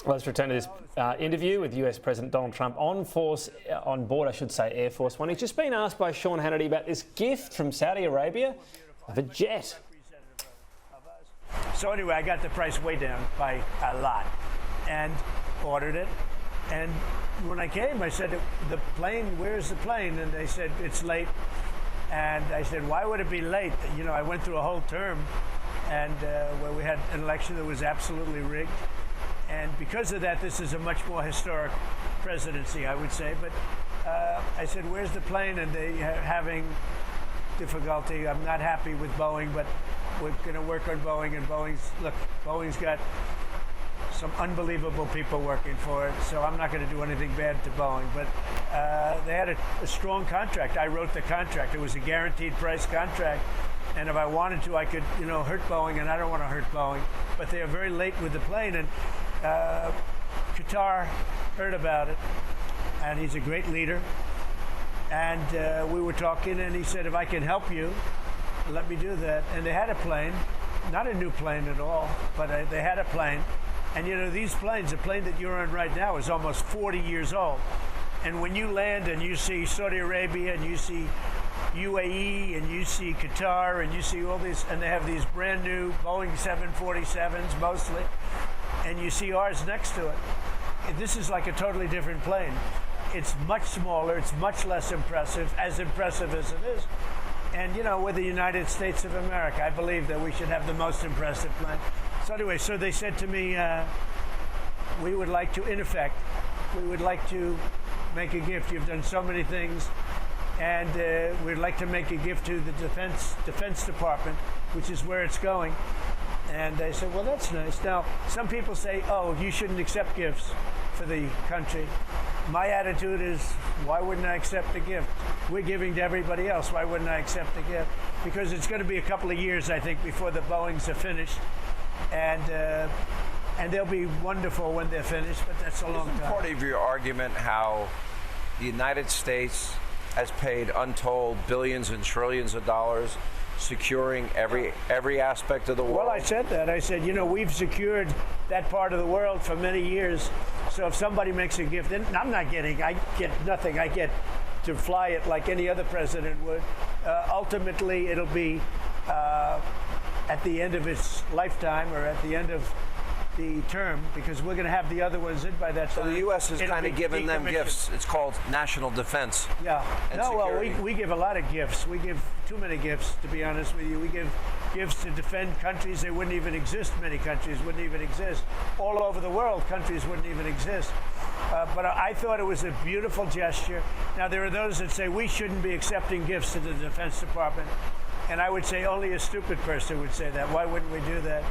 Well, let's return to this interview with US President Donald Trump on board, I should say, Air Force One. He's just been asked by Sean Hannity about this gift from Saudi Arabia of a jet. So anyway, I got the price way down by a lot and ordered it. And when I came, I said, the plane, where's the plane? And they said, it's late. And I said, why would it be late? You know, I went through a whole term and where we had an election that was absolutely rigged. And because of that, this is a much more historic presidency, I would say. But I said, where's the plane? And they are having difficulty. I'm not happy with Boeing, but we're going to work on Boeing. And Boeing's got some unbelievable people working for it, so I'm not going to do anything bad to Boeing. But they had a strong contract. I wrote the contract. It was a guaranteed price contract. And if I wanted to, I could, hurt Boeing, and I don't want to hurt Boeing. But they are very late with the plane, and Qatar heard about it, and he's a great leader. And we were talking, and he said, if I can help you, let me do that. And they had a plane, not a new plane at all, but they had a plane. And these planes, the plane that you're on right now is almost 40 years old. And when you land and you see Saudi Arabia and you see UAE and you see Qatar and you see all these, and they have these brand new Boeing 747s mostly, and you see ours next to it. This is like a totally different plane. It's much smaller, it's much less impressive, as impressive as it is. And we're the United States of America. I believe that we should have the most impressive plane. So anyway, so they said to me, we would like to, in effect, we would like to make a gift. You've done so many things. And we'd like to make a gift to the Defense Department, which is where it's going. And I said, well, that's nice. Now, some people say, oh, you shouldn't accept gifts for the country. My attitude is, why wouldn't I accept a gift? We're giving to everybody else. Why wouldn't I accept a gift? Because it's going to be a couple of years, I think, before the Boeings are finished. And they'll be wonderful when they're finished, but that's a long time. Part of your argument how the United States has paid untold billions and trillions of dollars securing every aspect of the world? Well, I said that. I said, we've secured that part of the world for many years. So if somebody makes a gift, and I'm not getting, I get nothing. I get to fly it like any other president would. Ultimately, it'll be at the end of its lifetime or at the end of the term, because we're going to have the other ones in by that time. So the U.S. is kind of giving them gifts. It's called national defense. Yeah. No, security. Well, we give a lot of gifts. We give too many gifts, to be honest with you. We give gifts to defend countries that wouldn't even exist. Many countries wouldn't even exist. All over the world, countries wouldn't even exist. But I thought it was a beautiful gesture. Now, there are those that say we shouldn't be accepting gifts to the Defense Department. And I would say only a stupid person would say that. Why wouldn't we do that?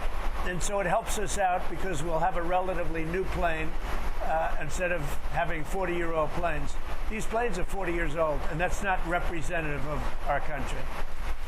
And so it helps us out because we'll have a relatively new plane instead of having 40-year-old planes. These planes are 40 years old, and that's not representative of our country.